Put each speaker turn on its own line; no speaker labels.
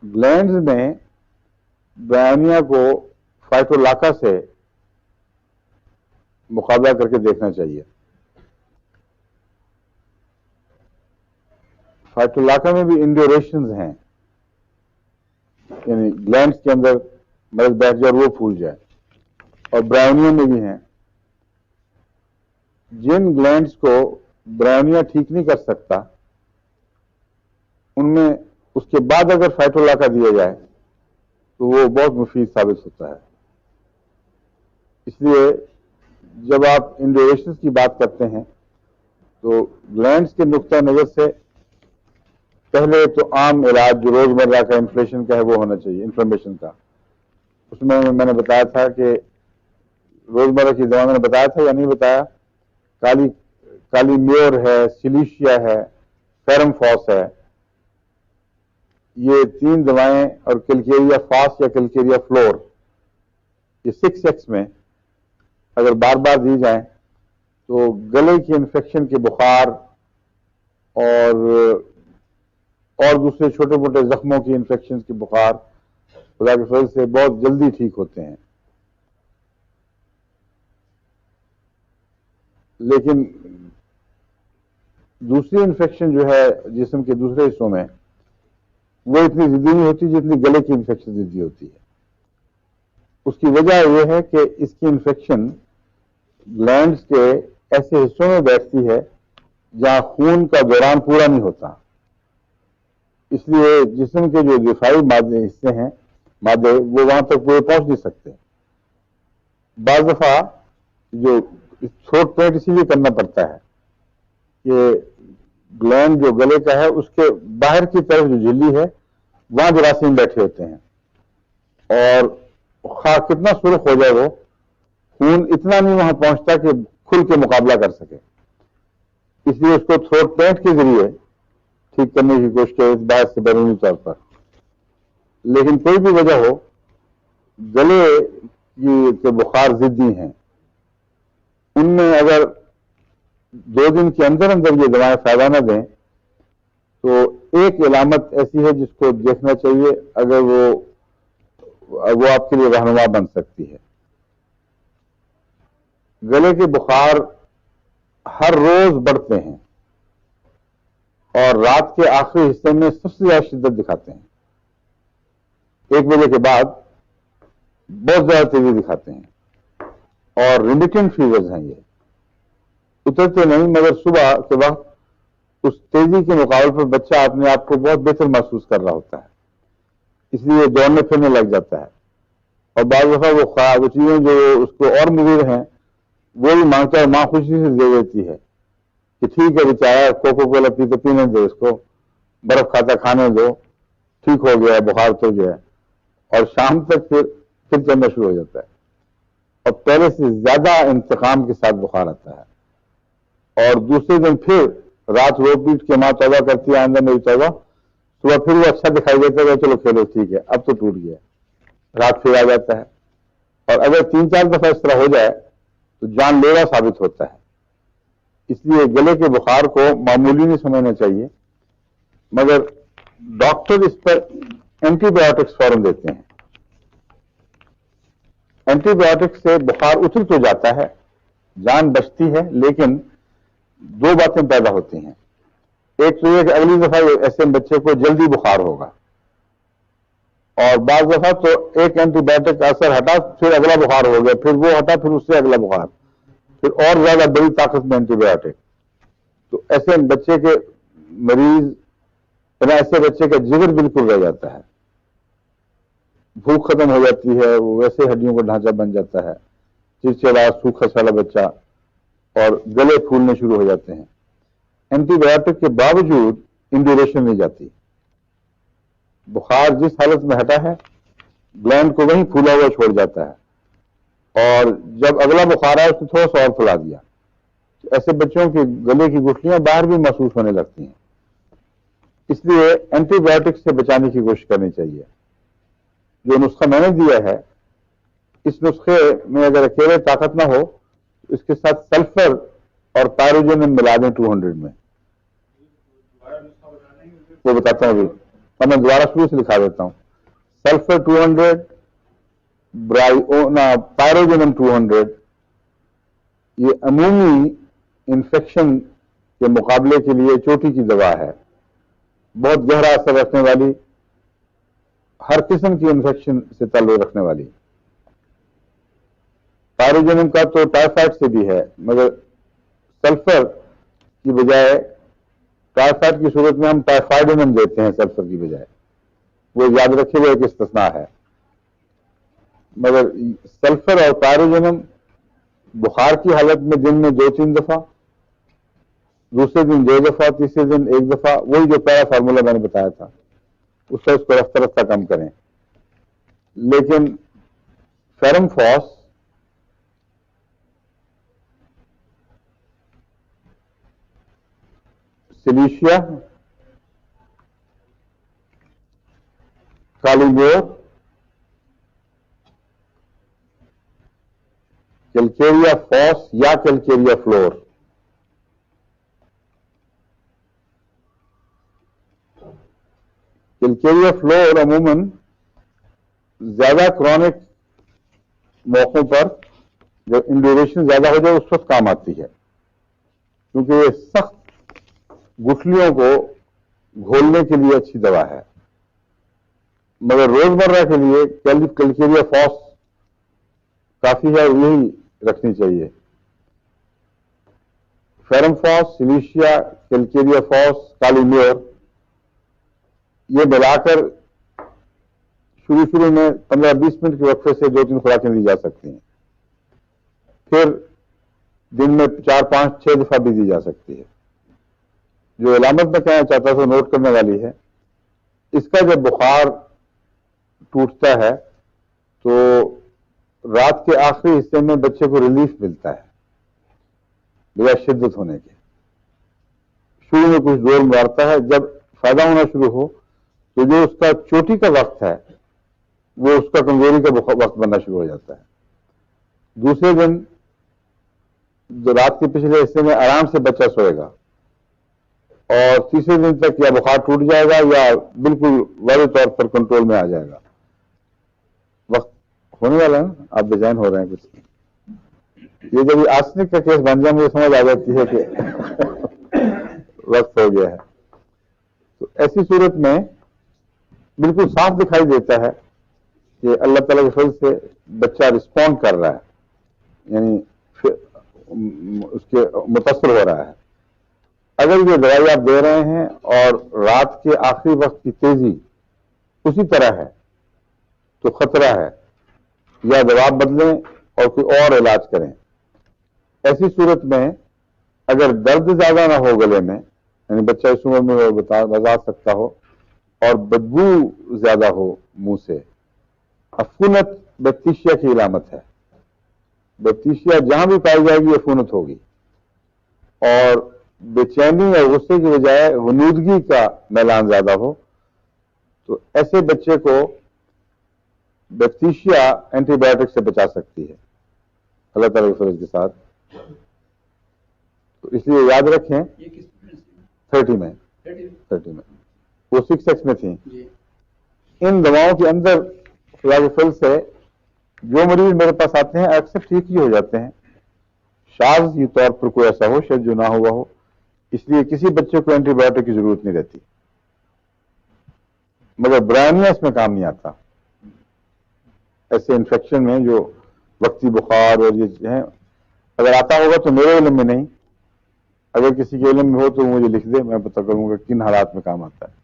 Glands میں برائونیا کو فائٹولاکا سے مقابلہ کر کے دیکھنا چاہیے. فائٹولاکا میں بھی انڈیوریشنز ہیں، یعنی گلینڈز کے اندر مرض بیٹھ جائے اور وہ پھول جائے، اور برائونیا میں بھی ہیں. جن گلینڈز کو برائونیا ٹھیک نہیں کر سکتا، ان میں اس کے بعد اگر فائٹولاکا دیا جائے تو وہ بہت مفید ثابت ہوتا ہے. اس لیے جب آپ انڈیوریشنز کی بات کرتے ہیں تو گلینڈز کے نقطہ نظر سے پہلے تو عام علاج جو روزمرہ کا انفلیشن کا ہے وہ ہونا چاہیے، انفلمیشن کا. اس میں نے بتایا تھا کہ روزمرہ کی دوا میں نے بتایا تھا یا نہیں بتایا، کالی میور ہے، سلیشیا ہے، فیرم فاس ہے، یہ 3 دوائیں، اور کلکیریا فاس یا کلکیریا فلور، یہ 6X میں اگر بار بار دی جائیں تو گلے کی انفیکشن کے بخار اور دوسرے چھوٹے موٹے زخموں کی انفیکشن کے بخار خدا کے فضل سے بہت جلدی ٹھیک ہوتے ہیں. لیکن دوسری انفیکشن جو ہے جسم کے دوسرے حصوں میں وہ اتنی ضدی نہیں ہوتی جتنی گلے کی انفیکشن ضدی ہوتی ہے. اس کی وجہ یہ ہے کہ اس کی انفیکشن گلینڈز کے ایسے حصوں میں بیٹھتی ہے جہاں خون کا دوران پورا نہیں ہوتا. اس لیے جسم کے جو دفاعی حصے ہیں مادے وہ وہاں تک پورے پہنچ نہیں سکتے. بعض دفعہ جو تھروٹ پینٹ اسی لیے کرنا پڑتا ہے کہ گلینڈ جو گلے کا ہے اس کے باہر کی طرف جو جھلی ہے وہاں جراثیم بیٹھے ہوتے ہیں، اور خواہ کتنا سرخ ہو جائے وہ خون اتنا نہیں وہاں پہنچتا کہ کھل کے مقابلہ کر سکے. اس لیے اس کو تھروٹ پینٹ کے ذریعے ٹھیک کرنے کی کوشش کرے اس بات سے بیرونی طور پر. لیکن کوئی بھی وجہ ہو، گلے کے بخار ضدی ہیں، ان میں اگر 2 دن کے اندر یہ دوائیں فائدہ نہ دیں تو ایک علامت ایسی ہے جس کو دیکھنا چاہیے، اگر وہ آپ کے لیے رہنما بن سکتی ہے. گلے کے بخار ہر روز بڑھتے ہیں اور رات کے آخری حصے میں سب سے زیادہ شدت دکھاتے ہیں. 1 بجے کے بعد بہت زیادہ تیزی دکھاتے ہیں، اور ریمیٹنٹ فیورز ہیں، یہ اترتے نہیں، مگر صبح کے وقت اس تیزی کے مقابلے پر بچہ اپنے آپ کو بہت بہتر محسوس کر رہا ہوتا ہے، اس لیے دوڑنے پھرنے لگ جاتا ہے. اور بعض دفعہ وہ چیزیں جو اس کو اور مضر ہیں وہ بھی مانگتا ہے، ماں خوشی سے دے دیتی ہے کہ ٹھیک ہے بیچارہ، کوکو کولا پیتے پینے دو، اس کو برف کھاتا کھانے دو، ٹھیک ہو گیا ہے، بخار تو گیا ہے. اور شام تک پھر چلنا شروع ہو جاتا ہے، اور پہلے سے زیادہ انتقام کے ساتھ بخار آتا ہے. اور دوسرے دن پھر رات رو پیٹ کے ماں توبہ کرتی ہے، آئندہ میری توبہ، صبح پھر وہ اچھا دکھائی دیتا ہے، چلو کھیلو ٹھیک ہے اب تو ٹوٹ گیا، رات پھر آ جاتا ہے. اور اگر 3-4 دفعہ اس طرح ہو جائے تو جان لیوا ثابت ہوتا ہے. اس لیے گلے کے بخار کو معمولی نہیں سمجھنا چاہیے، مگر ڈاکٹر اس پر اینٹی بایوٹکس فوراً دیتے ہیں. اینٹی بایوٹکس سے بخار اتر تو جاتا ہے، جان بچتی ہے، لیکن 2 باتیں پیدا ہوتی ہیں. ایک تو یہ کہ اگلی دفعہ ایسے بچے کو جلدی بخار ہوگا، اور بعض دفعہ تو ایک اینٹی بایوٹک کا اثر ہٹا پھر اگلا بخار ہو گیا، پھر وہ ہٹا پھر اس سے اگلا بخار، پھر اور زیادہ بڑی طاقت میں اینٹی بایوٹک. تو ایسے بچے کے مریض، ایسے بچے کا جگر بالکل رہ جاتا ہے، بھوک ختم ہو جاتی ہے، وہ ویسے ہڈیوں کا ڈھانچہ بن جاتا ہے، چڑچڑا سوکھا سالا بچہ، اور گلے پھولنے شروع ہو جاتے ہیں. اینٹی بایوٹک کے باوجود انڈیوریشن نہیں جاتی. بخار جس حالت میں ہٹا ہے گلینڈ کو وہیں پھولا ہوا چھوڑ جاتا ہے، اور جب اگلا بخار آیا اس نے تھوڑا سا اور پھلا دیا. ایسے بچوں کے گلے کی گٹھلیاں باہر بھی محسوس ہونے لگتی ہیں. اس لیے اینٹی بایوٹک سے بچانے کی کوشش کرنی چاہیے. جو نسخہ میں نے دیا ہے، اس نسخے میں اگر اکیلے طاقت نہ ہو اس کے ساتھ سلفر اور پائروجن ملا دیں 200 میں. وہ بتاتا ہوں ابھی. اب میں دوبارہ شروع سے لکھا دیتا ہوں. سلفر 200, پائروجینم 200. یہ عمومی انفیکشن کے مقابلے کے لیے چوٹی کی دوا ہے، بہت گہرا اثر رکھنے والی، ہر قسم کی انفیکشن سے تعلق رکھنے والی. پائروجینم کا تو ٹائیفائڈ سے بھی ہے، مگر سلفر کی بجائے ٹائیفائڈ کی صورت میں ہم ٹائیفائڈینم دیتے ہیں سلفر کی بجائے. وہ یاد رکھے ہوئے ایک استثناء ہے. مگر سلفر اور پائروجینم بخار کی حالت میں دن میں 2-3 دفعہ، دوسرے دن 2 دفعہ، تیسرے دن 1 دفعہ، وہی جو پہلا فارمولہ میں نے بتایا تھا اس سے اس کو رفتہ رفتہ کم کریں. لیکن فیرم فاس سلیشیا، کالیمیور، کیلکیریا فاس یا کیلکیریا فلور، کیلکیریا فلور عموماً زیادہ کرونک موقعوں پر جب انڈیوریشن زیادہ ہو جائے اس وقت کام آتی ہے، کیونکہ یہ سخت گٹھلیوں کو گھولنے کے لیے اچھی دوا ہے. مگر روزمرہ کے لیے کیلکیریا فاس کافی ہے، یہی رکھنی چاہیے. فیرم فاس، سلیشیا، کیلکیریا فاس، کالیمیور، یہ ملا کر شروع میں 15-20 منٹ کے وقفے سے 2-3 خوراکیں دی جا سکتی ہیں. پھر دن میں 4-5-6 دفعہ بھی دی جا سکتی ہے. جو علامت میں کہنا چاہتا تھا نوٹ کرنے والی ہے، اس کا جب بخار ٹوٹتا ہے تو رات کے آخری حصے میں بچے کو ریلیف ملتا ہے بغیر شدت ہونے کے. شروع میں کچھ زور مارتا ہے، جب فائدہ ہونا شروع ہو تو جو اس کا چوٹی کا وقت ہے وہ اس کا کمزوری کا وقت بننا شروع ہو جاتا ہے. دوسرے دن جو رات کے پچھلے حصے میں آرام سے بچہ سوئے گا، اور تیسرے دن تک یا بخار ٹوٹ جائے گا یا بالکل واضح طور پر کنٹرول میں آ جائے گا. وقت ہونے والا ہے نا، آپ بے چین ہو رہے ہیں کچھ. یہ جب آسنک کا کیس بن جائے مجھے سمجھ آ جاتی ہے کہ وقت ہو گیا ہے. تو ایسی صورت میں بالکل صاف دکھائی دیتا ہے کہ اللہ تعالیٰ کے فضل سے بچہ رسپونڈ کر رہا ہے، یعنی اس کے متاثر ہو رہا ہے. اگر یہ دوائی آپ دے رہے ہیں اور رات کے آخری وقت کی تیزی اسی طرح ہے تو خطرہ ہے، یا دوا بدلیں اور کوئی اور علاج کریں. ایسی صورت میں اگر درد زیادہ نہ ہو گلے میں، یعنی بچہ اس عمر میں بتا سکتا ہو، اور بدبو زیادہ ہو منہ سے، عفونت بیکٹیشیا کی علامت ہے. بیکٹیشیا جہاں بھی پائی جائے گی عفونت ہوگی، اور بے چینی اور غصے کی بجائے غنودگی کا میلان زیادہ ہو تو ایسے بچے کو بیکٹیشیا اینٹی بایوٹک سے بچا سکتی ہے اللہ تعالیٰ کے فضل کے ساتھ. تو اس لیے یاد رکھیں 30 میں وہ 6X میں تھیں. ان دواؤں کے اندر خدا کے فضل سے جو مریض میرے پاس آتے ہیں اکثر ٹھیک ہی ہو جاتے ہیں. شاذ یہ طور پر کوئی ایسا ہو شاید جو نہ ہوا ہو، اس لیے کسی بچے کو اینٹی بایوٹک کی ضرورت نہیں رہتی. مگر برائنیا اس میں کام نہیں آتا. ایسے انفیکشن میں جو وقتی بخار اور یہ ہیں، اگر آتا ہوگا تو میرے علم میں نہیں، اگر کسی کے علم میں ہو تو مجھے لکھ دے، میں پتہ کروں گا کن حالات میں کام آتا ہے.